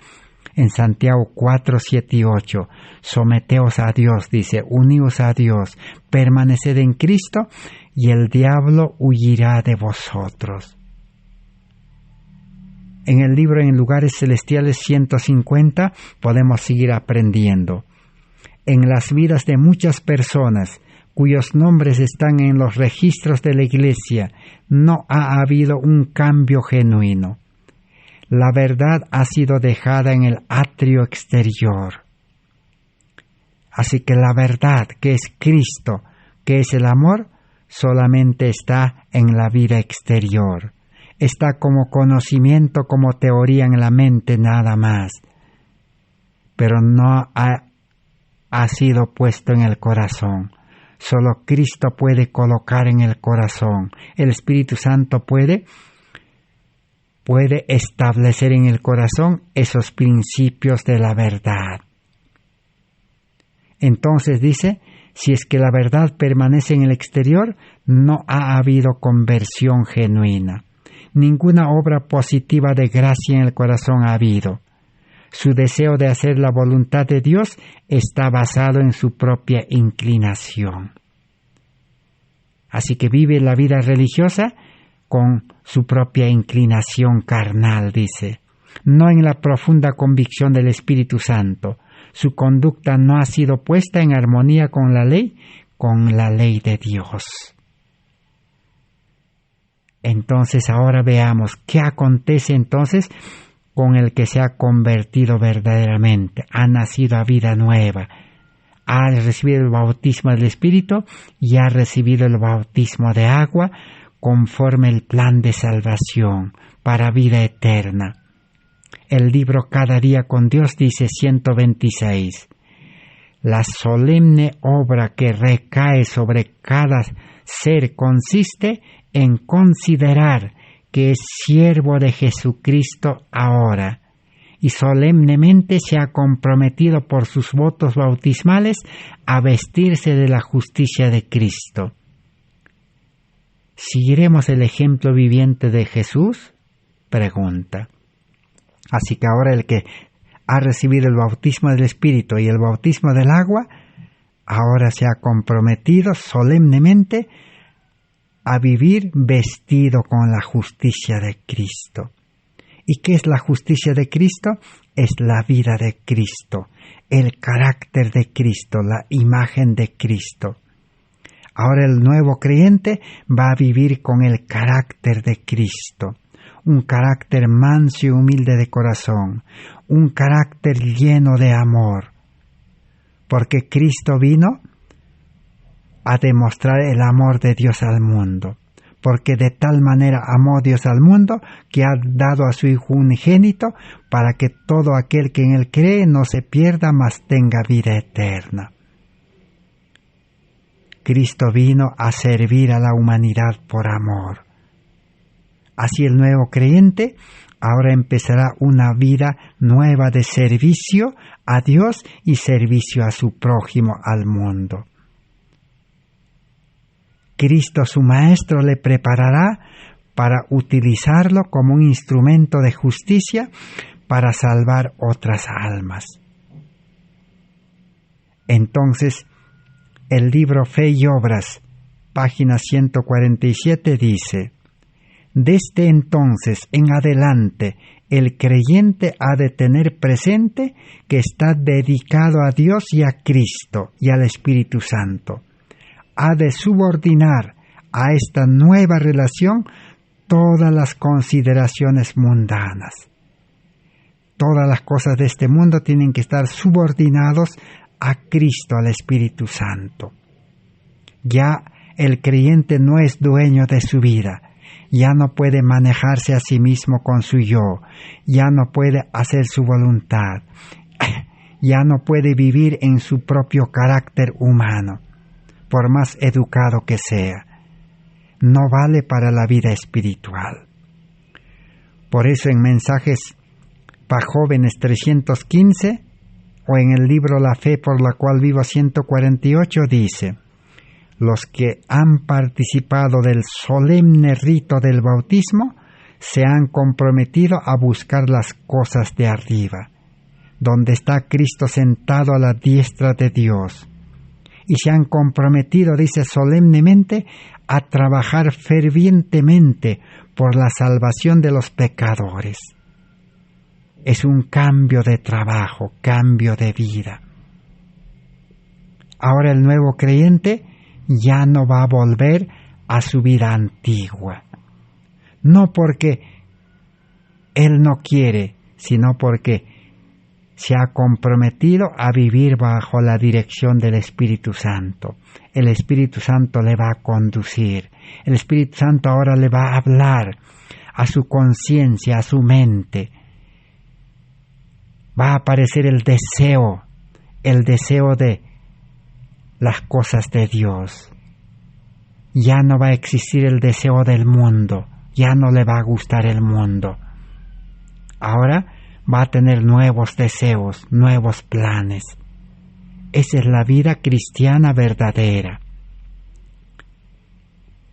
En Santiago 4, 7 y 8, someteos a Dios, dice, uníos a Dios, permaneced en Cristo y el diablo huirá de vosotros. En el libro En Lugares Celestiales 150 podemos seguir aprendiendo. En las vidas de muchas personas cuyos nombres están en los registros de la Iglesia, no ha habido un cambio genuino. La verdad ha sido dejada en el atrio exterior. Así que la verdad, que es Cristo, que es el amor, solamente está en la vida exterior. Está como conocimiento, como teoría en la mente nada más. Pero no ha sido puesto en el corazón. Solo Cristo puede colocar en el corazón. El Espíritu Santo puede establecer en el corazón esos principios de la verdad. Entonces dice, si es que la verdad permanece en el exterior, no ha habido conversión genuina. Ninguna obra positiva de gracia en el corazón ha habido. Su deseo de hacer la voluntad de Dios está basado en su propia inclinación. Así que vive la vida religiosa con su propia inclinación carnal, dice, no en la profunda convicción del Espíritu Santo. Su conducta no ha sido puesta en armonía con la ley de Dios. Entonces ahora veamos qué acontece entonces con el que se ha convertido verdaderamente, ha nacido a vida nueva, ha recibido el bautismo del Espíritu y ha recibido el bautismo de agua conforme el plan de salvación para vida eterna. El libro Cada día con Dios dice 126. La solemne obra que recae sobre cada ser consiste en considerar que es siervo de Jesucristo ahora, y solemnemente se ha comprometido por sus votos bautismales a vestirse de la justicia de Cristo. ¿Seguiremos el ejemplo viviente de Jesús? Pregunta. Así que ahora el que ha recibido el bautismo del Espíritu y el bautismo del agua, ahora se ha comprometido solemnemente a vivir vestido con la justicia de Cristo. ¿Y qué es la justicia de Cristo? Es la vida de Cristo, el carácter de Cristo, la imagen de Cristo. Ahora el nuevo creyente va a vivir con el carácter de Cristo, un carácter manso y humilde de corazón, un carácter lleno de amor, porque Cristo vino a demostrar el amor de Dios al mundo, porque de tal manera amó Dios al mundo que ha dado a su Hijo unigénito para que todo aquel que en él cree no se pierda, mas tenga vida eterna. Cristo vino a servir a la humanidad por amor. Así el nuevo creyente ahora empezará una vida nueva de servicio a Dios y servicio a su prójimo, al mundo. Cristo, su Maestro, le preparará para utilizarlo como un instrumento de justicia para salvar otras almas. Entonces, el libro Fe y Obras, página 147, dice: desde entonces en adelante, el creyente ha de tener presente que está dedicado a Dios y a Cristo y al Espíritu Santo. Ha de subordinar a esta nueva relación todas las consideraciones mundanas. Todas las cosas de este mundo tienen que estar subordinados a Cristo, al Espíritu Santo. Ya el creyente no es dueño de su vida, ya no puede manejarse a sí mismo con su yo, ya no puede hacer su voluntad, ya no puede vivir en su propio carácter humano, por más educado que sea. No vale para la vida espiritual. Por eso en Mensajes para Jóvenes 315 o en el libro La Fe por la cual vivo 148 dice: los que han participado del solemne rito del bautismo se han comprometido a buscar las cosas de arriba, donde está Cristo sentado a la diestra de Dios. Y se han comprometido, dice solemnemente, a trabajar fervientemente por la salvación de los pecadores. Es un cambio de trabajo, cambio de vida. Ahora el nuevo creyente ya no va a volver a su vida antigua. No porque él no quiere, sino porque se ha comprometido a vivir bajo la dirección del Espíritu Santo. El Espíritu Santo le va a conducir. El Espíritu Santo ahora le va a hablar a su conciencia, a su mente. Va a aparecer el deseo de las cosas de Dios. Ya no va a existir el deseo del mundo, ya no le va a gustar el mundo. Ahora va a tener nuevos deseos, nuevos planes. Esa es la vida cristiana verdadera.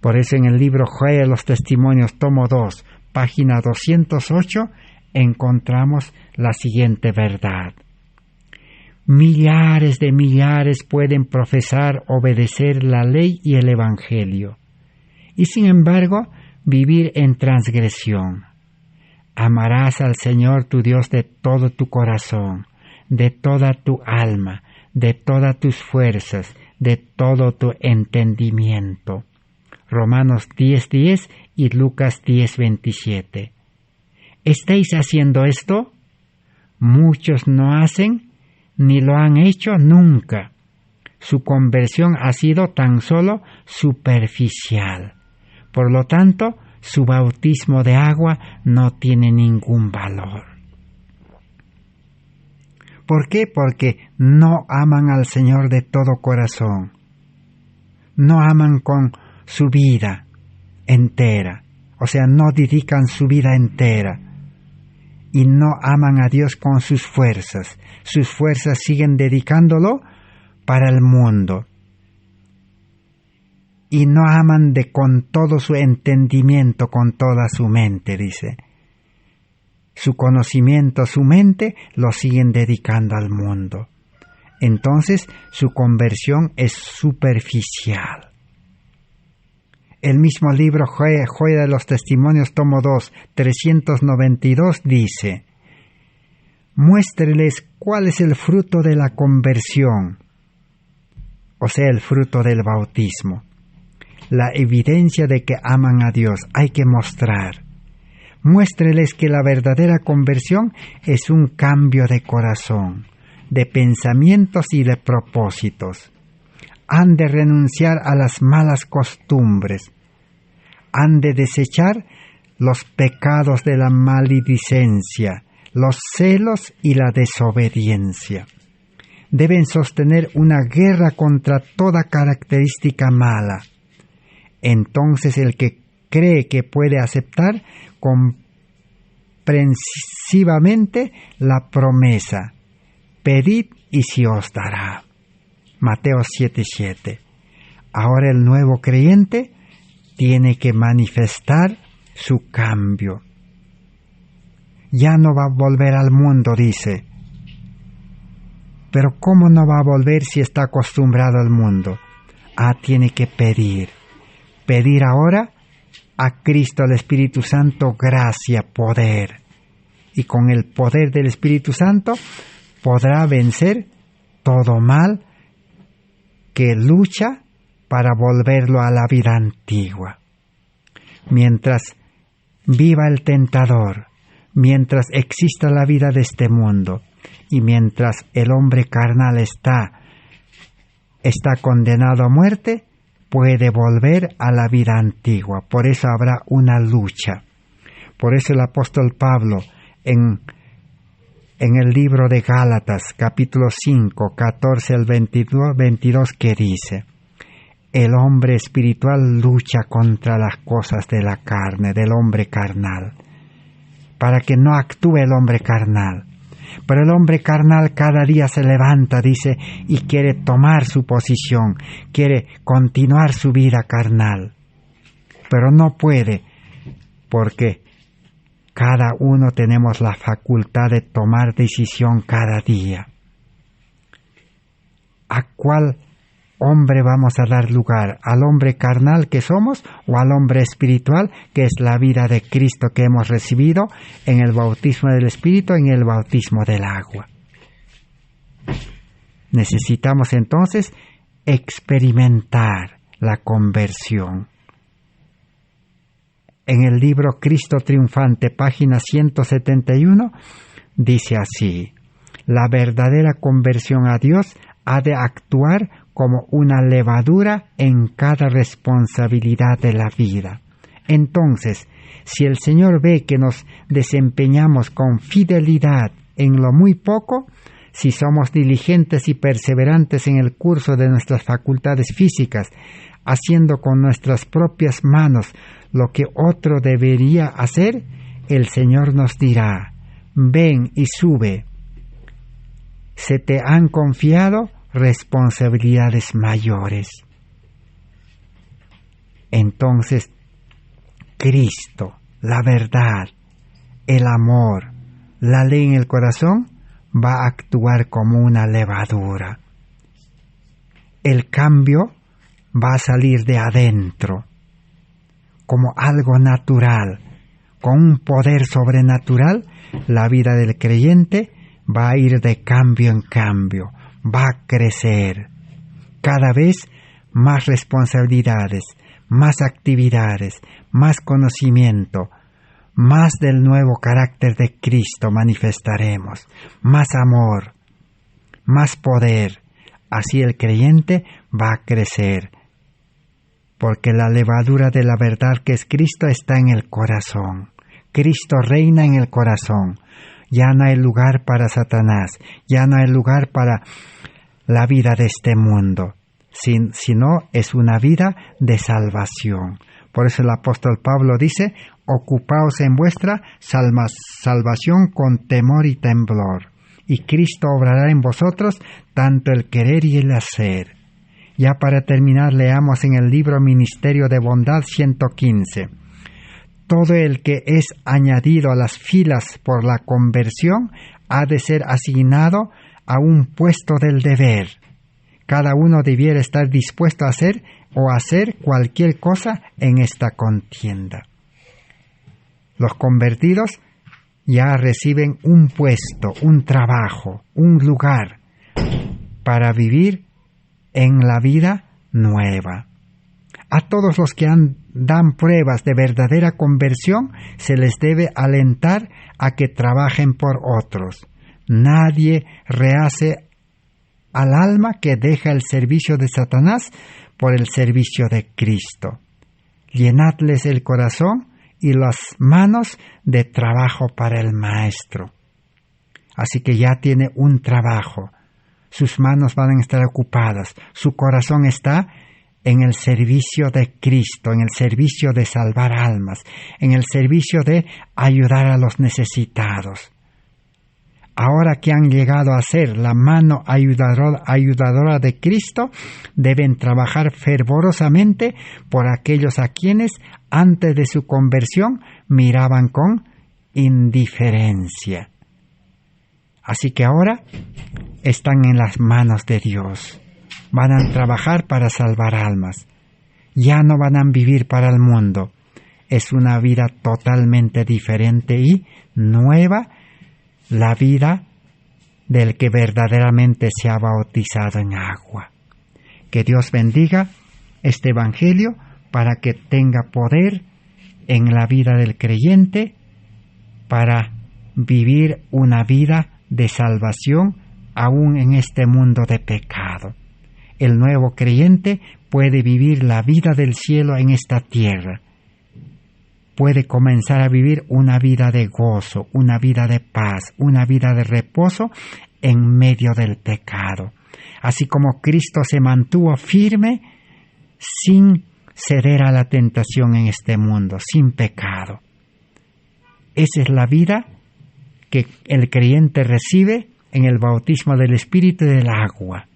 Por eso en el libro Joya de los Testimonios, tomo 2, página 208, encontramos la siguiente verdad. Millares de millares pueden profesar obedecer la ley y el Evangelio, y sin embargo vivir en transgresión. Amarás al Señor tu Dios de todo tu corazón, de toda tu alma, de todas tus fuerzas, de todo tu entendimiento. Romanos 10:10 y Lucas 10:27. ¿Estáis haciendo esto? Muchos no hacen ni lo han hecho nunca. Su conversión ha sido tan solo superficial. Por lo tanto, su bautismo de agua no tiene ningún valor. ¿Por qué? Porque no aman al Señor de todo corazón. No aman con su vida entera. O sea, no dedican su vida entera. Y no aman a Dios con sus fuerzas. Sus fuerzas siguen dedicándolo para el mundo. Y no aman con todo su entendimiento, con toda su mente, dice. Su conocimiento, su mente, lo siguen dedicando al mundo. Entonces, su conversión es superficial. El mismo libro Joya de los Testimonios, tomo 2, 392, dice: muéstreles cuál es el fruto de la conversión, o sea, el fruto del bautismo. La evidencia de que aman a Dios hay que mostrar. Muéstreles que la verdadera conversión es un cambio de corazón, de pensamientos y de propósitos. Han de renunciar a las malas costumbres. Han de desechar los pecados de la maledicencia, los celos y la desobediencia. Deben sostener una guerra contra toda característica mala. Entonces el que cree que puede aceptar comprensivamente la promesa: pedid y se os dará. Mateo 7:7. Ahora el nuevo creyente tiene que manifestar su cambio. Ya no va a volver al mundo, dice. Pero ¿cómo no va a volver si está acostumbrado al mundo? Tiene que pedir. Pedir ahora a Cristo, al Espíritu Santo, gracia, poder. Y con el poder del Espíritu Santo podrá vencer todo mal que lucha para volverlo a la vida antigua. Mientras viva el tentador, mientras exista la vida de este mundo, y mientras el hombre carnal está condenado a muerte, puede volver a la vida antigua. Por eso habrá una lucha. Por eso el apóstol Pablo en el libro de Gálatas, capítulo 5, 14 al 22, que dice: el hombre espiritual lucha contra las cosas de la carne, del hombre carnal, para que no actúe el hombre carnal. Pero el hombre carnal cada día se levanta, dice, y quiere tomar su posición, quiere continuar su vida carnal. Pero no puede, porque cada uno tenemos la facultad de tomar decisión cada día. ¿A cuál hombre vamos a dar lugar? ¿Al hombre carnal que somos o al hombre espiritual, que es la vida de Cristo que hemos recibido en el bautismo del Espíritu, en el bautismo del agua? Necesitamos entonces experimentar la conversión. En el libro Cristo Triunfante, página 171, dice así: la verdadera conversión a Dios ha de actuar como una levadura en cada responsabilidad de la vida. Entonces, si el Señor ve que nos desempeñamos con fidelidad en lo muy poco, si somos diligentes y perseverantes en el curso de nuestras facultades físicas, haciendo con nuestras propias manos lo que otro debería hacer, el Señor nos dirá: ven y sube. Se te han confiado responsabilidades mayores. Entonces, Cristo, la verdad, el amor, la ley en el corazón va a actuar como una levadura. El cambio va a salir de adentro, como algo natural, con un poder sobrenatural. La vida del creyente va a ir de cambio en cambio, va a crecer. Cada vez más responsabilidades, más actividades, más conocimiento, más del nuevo carácter de Cristo manifestaremos, más amor, más poder. Así el creyente va a crecer, porque la levadura de la verdad que es Cristo está en el corazón. Cristo reina en el corazón. Ya no hay lugar para Satanás, ya no hay lugar para la vida de este mundo, sino es una vida de salvación. Por eso el apóstol Pablo dice: ocupaos en vuestra salvación con temor y temblor, y Cristo obrará en vosotros tanto el querer y el hacer. Ya para terminar, leamos en el libro Ministerio de Bondad 115. Todo el que es añadido a las filas por la conversión ha de ser asignado a un puesto del deber. Cada uno debiera estar dispuesto a hacer cualquier cosa en esta contienda. Los convertidos ya reciben un puesto, un trabajo, un lugar para vivir en la vida nueva. A todos los que dan pruebas de verdadera conversión se les debe alentar a que trabajen por otros. Nadie rehace al alma que deja el servicio de Satanás por el servicio de Cristo. Llenadles el corazón y las manos de trabajo para el Maestro. Así que ya tiene un trabajo. Sus manos van a estar ocupadas. Su corazón está en el servicio de Cristo, en el servicio de salvar almas, en el servicio de ayudar a los necesitados. Ahora que han llegado a ser la mano ayudadora de Cristo, deben trabajar fervorosamente por aquellos a quienes antes de su conversión miraban con indiferencia. Así que ahora están en las manos de Dios. Van a trabajar para salvar almas. Ya no van a vivir para el mundo. Es una vida totalmente diferente y nueva, la vida del que verdaderamente se ha bautizado en agua. Que Dios bendiga este Evangelio para que tenga poder en la vida del creyente para vivir una vida de salvación aún en este mundo de pecado. El nuevo creyente puede vivir la vida del cielo en esta tierra. Puede comenzar a vivir una vida de gozo, una vida de paz, una vida de reposo en medio del pecado. Así como Cristo se mantuvo firme sin ceder a la tentación en este mundo, sin pecado. Esa es la vida que el creyente recibe en el bautismo del Espíritu y del agua.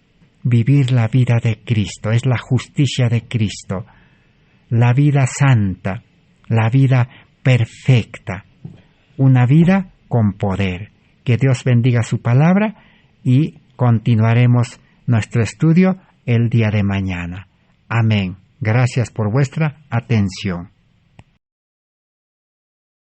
Vivir la vida de Cristo, es la justicia de Cristo, la vida santa, la vida perfecta, una vida con poder. Que Dios bendiga su palabra y continuaremos nuestro estudio el día de mañana. Amén. Gracias por vuestra atención.